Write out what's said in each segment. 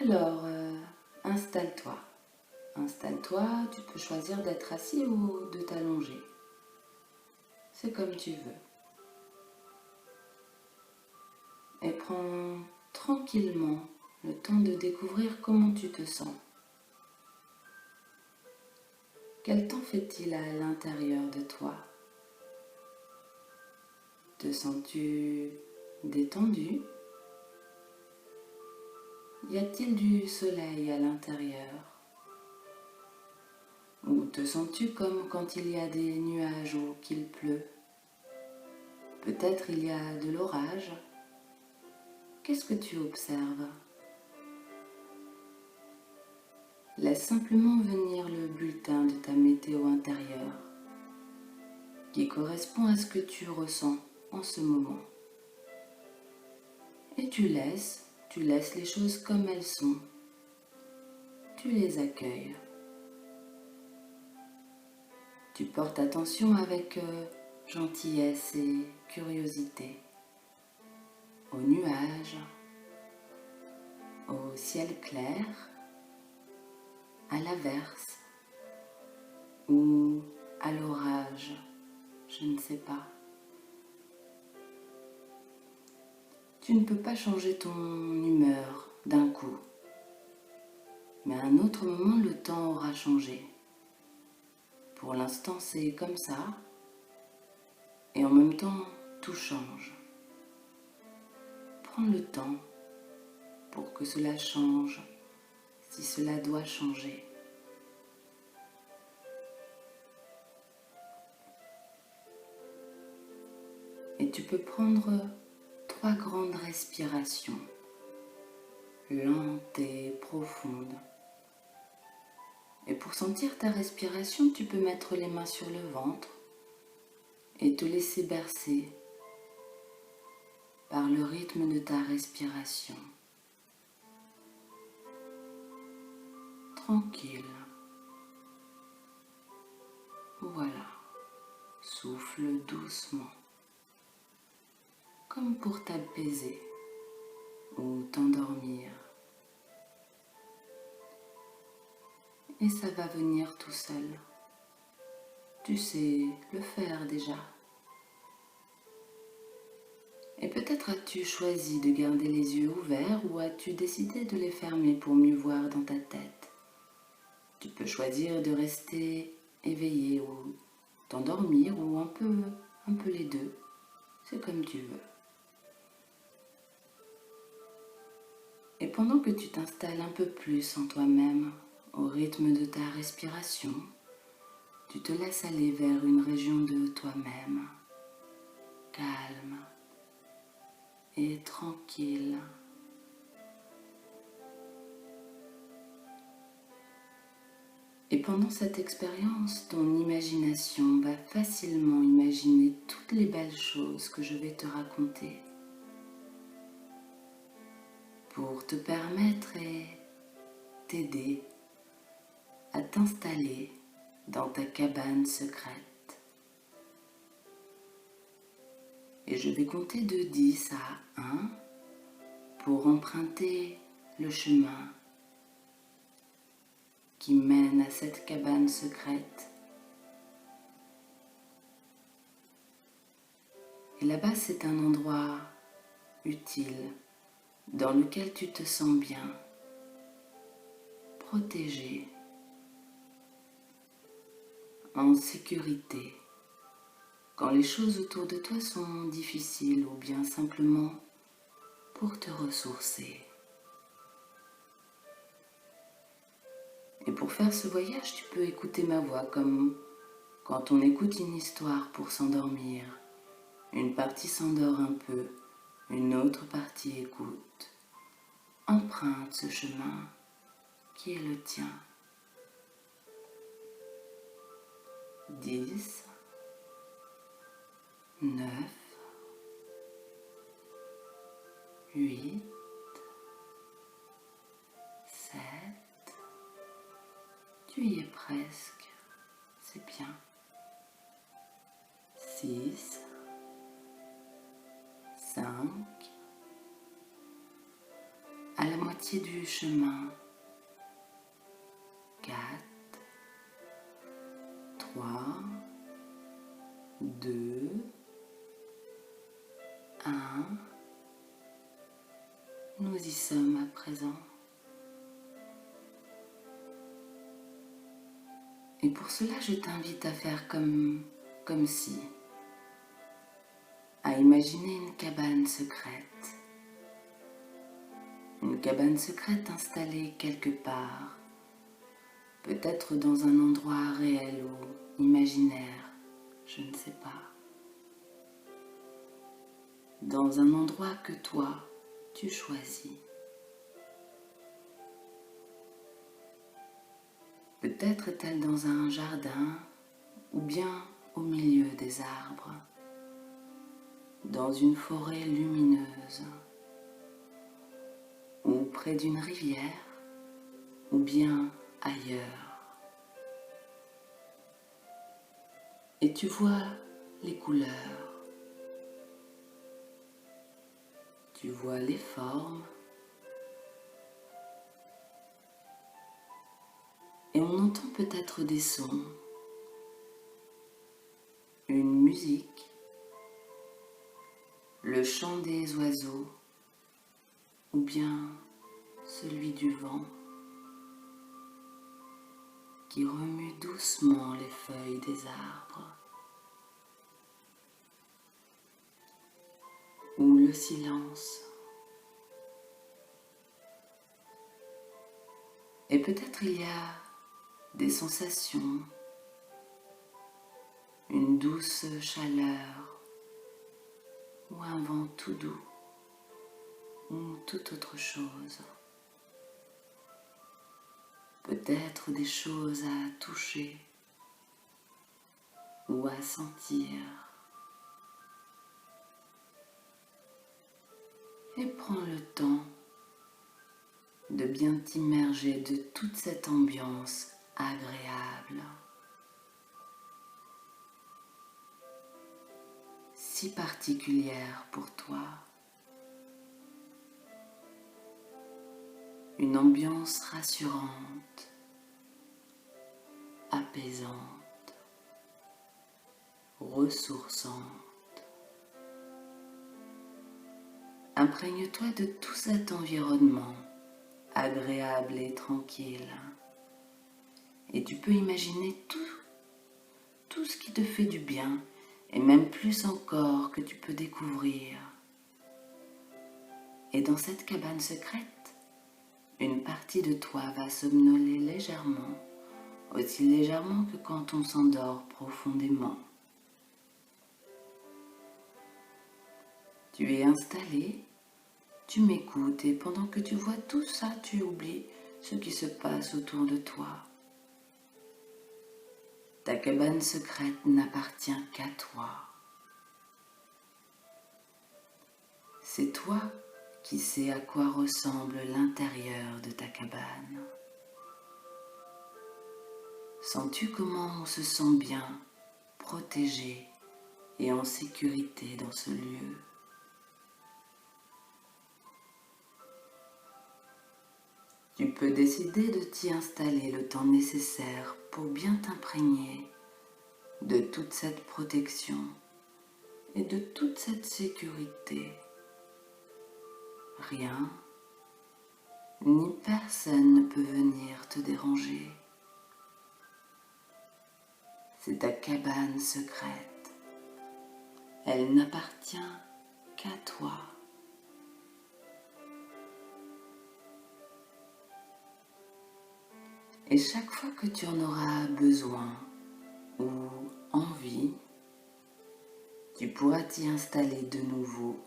Alors, installe-toi. Installe-toi, tu peux choisir d'être assis ou de t'allonger. C'est comme tu veux. Et prends tranquillement le temps de découvrir comment tu te sens. Quel temps fait-il à l'intérieur de toi? Te sens-tu détendu? Y a-t-il du soleil à l'intérieur? Ou te sens-tu comme quand il y a des nuages ou qu'il pleut? Peut-être il y a de l'orage. Qu'est-ce que tu observes? Laisse simplement venir le bulletin de ta météo intérieure qui correspond à ce que tu ressens en ce moment. Et tu laisses les choses comme elles sont. Tu les accueilles. Tu portes attention avec gentillesse et curiosité aux nuages, au ciel clair, à l'averse ou à l'orage, je ne sais pas. Tu ne peux pas changer ton humeur d'un coup, mais à un autre moment, le temps aura changé. Pour l'instant, c'est comme ça, et en même temps, tout change. Prends le temps pour que cela change, si cela doit changer. Et tu peux prendre 3 grandes respirations, lentes et profondes. Et pour sentir ta respiration, tu peux mettre les mains sur le ventre et te laisser bercer par le rythme de ta respiration. Tranquille. Voilà. Souffle doucement, comme pour t'apaiser ou t'endormir. Et ça va venir tout seul. Tu sais le faire déjà. Et peut-être as-tu choisi de garder les yeux ouverts ou as-tu décidé de les fermer pour mieux voir dans ta tête? Tu peux choisir de rester éveillé ou t'endormir ou un peu les deux. C'est comme tu veux. Et pendant que tu t'installes un peu plus en toi-même, au rythme de ta respiration, tu te laisses aller vers une région de toi-même, calme et tranquille. Et pendant cette expérience, ton imagination va facilement imaginer toutes les belles choses que je vais te raconter pour te permettre et t'aider à t'installer dans ta cabane secrète. Et je vais compter de 10 à 1 pour emprunter le chemin qui mène à cette cabane secrète. Et là-bas, c'est un endroit utile dans lequel tu te sens bien, protégé, en sécurité, quand les choses autour de toi sont difficiles ou bien simplement pour te ressourcer. Et pour faire ce voyage, tu peux écouter ma voix comme quand on écoute une histoire pour s'endormir. Une partie s'endort un peu, une autre partie écoute. Emprunte ce chemin qui est le tien. 10, 9, 8, 7, tu y es presque, c'est bien. 6, 5, à la moitié moitié du chemin. 4, 3, 2, 1. Nous y sommes à présent. Et pour cela, je t'invite à faire comme si, à imaginer une cabane secrète. Une cabane secrète installée quelque part, peut-être dans un endroit réel ou imaginaire, je ne sais pas. Dans un endroit que toi, tu choisis. Peut-être est-elle dans un jardin ou bien au milieu des arbres, dans une forêt lumineuse, ou près d'une rivière, ou bien ailleurs. Et tu vois les couleurs, tu vois les formes, et on entend peut-être des sons, une musique, le chant des oiseaux, ou bien celui du vent qui remue doucement les feuilles des arbres, ou le silence. Et peut-être il y a des sensations, une douce chaleur, ou un vent tout doux, ou toute autre chose. Peut-être des choses à toucher ou à sentir. Et prends le temps de bien t'immerger de toute cette ambiance agréable, si particulière pour toi. Une ambiance rassurante, apaisante, ressourçante. Imprègne-toi de tout cet environnement agréable et tranquille. Et tu peux imaginer tout ce qui te fait du bien et même plus encore que tu peux découvrir. Et dans cette cabane secrète, une partie de toi va somnoler légèrement, aussi légèrement que quand on s'endort profondément. Tu es installé, tu m'écoutes et pendant que tu vois tout ça, tu oublies ce qui se passe autour de toi. Ta cabane secrète n'appartient qu'à toi. C'est toi qui sais à quoi ressemble l'intérieur de ta cabane. Sens-tu comment on se sent bien, protégé et en sécurité dans ce lieu? Tu peux décider de t'y installer le temps nécessaire pour bien t'imprégner de toute cette protection et de toute cette sécurité. Rien ni personne ne peut venir te déranger. C'est ta cabane secrète. Elle n'appartient qu'à toi. Et chaque fois que tu en auras besoin ou envie, tu pourras t'y installer de nouveau.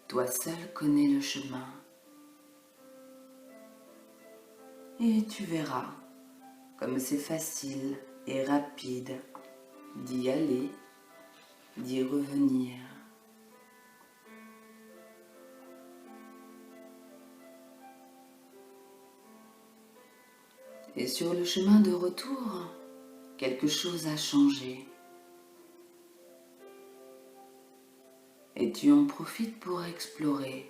Toi seul connais le chemin. Et tu verras comme c'est facile et rapide d'y aller, d'y revenir. Et sur le chemin de retour, quelque chose a changé. Et tu en profites pour explorer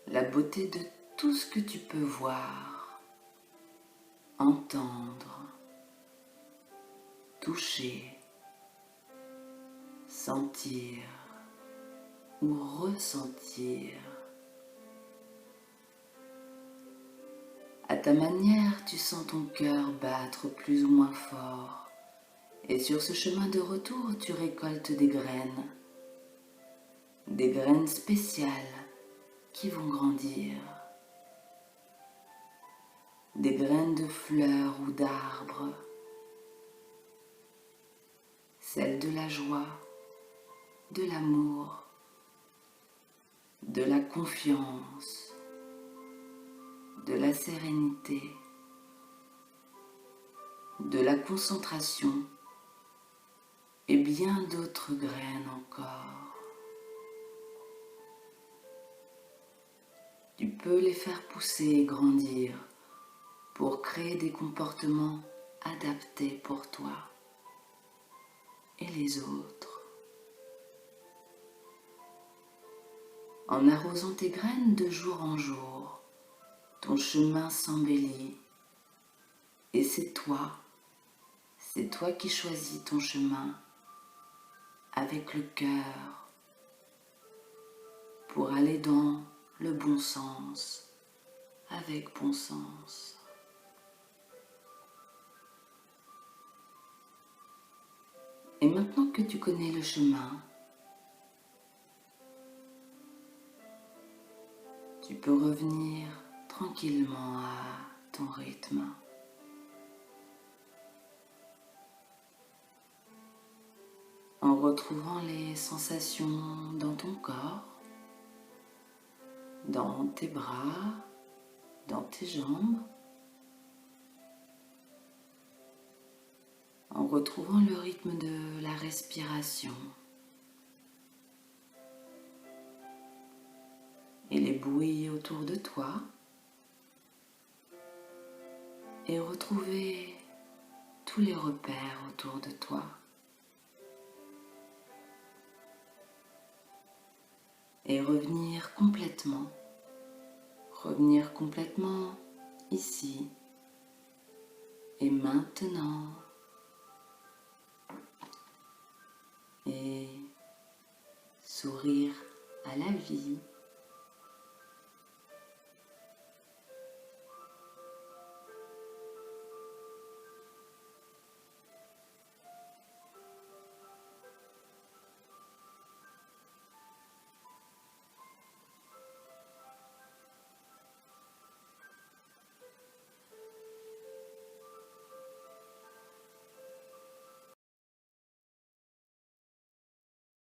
la beauté de tout ce que tu peux voir, entendre, toucher, sentir ou ressentir. À ta manière, tu sens ton cœur battre plus ou moins fort. Et sur ce chemin de retour, tu récoltes des graines spéciales qui vont grandir. Des graines de fleurs ou d'arbres, celles de la joie, de l'amour, de la confiance, de la sérénité, de la concentration et bien d'autres graines encore. Tu peux les faire pousser et grandir pour créer des comportements adaptés pour toi et les autres. En arrosant tes graines de jour en jour, ton chemin s'embellit et c'est toi qui choisis ton chemin avec le cœur pour aller dans le bon sens, avec bon sens. Et maintenant que tu connais le chemin, tu peux revenir tranquillement à ton rythme. En retrouvant les sensations dans ton corps, dans tes bras, dans tes jambes, en retrouvant le rythme de la respiration et les bruits autour de toi, et retrouver tous les repères autour de toi. Et revenir complètement ici et maintenant. Et sourire à la vie.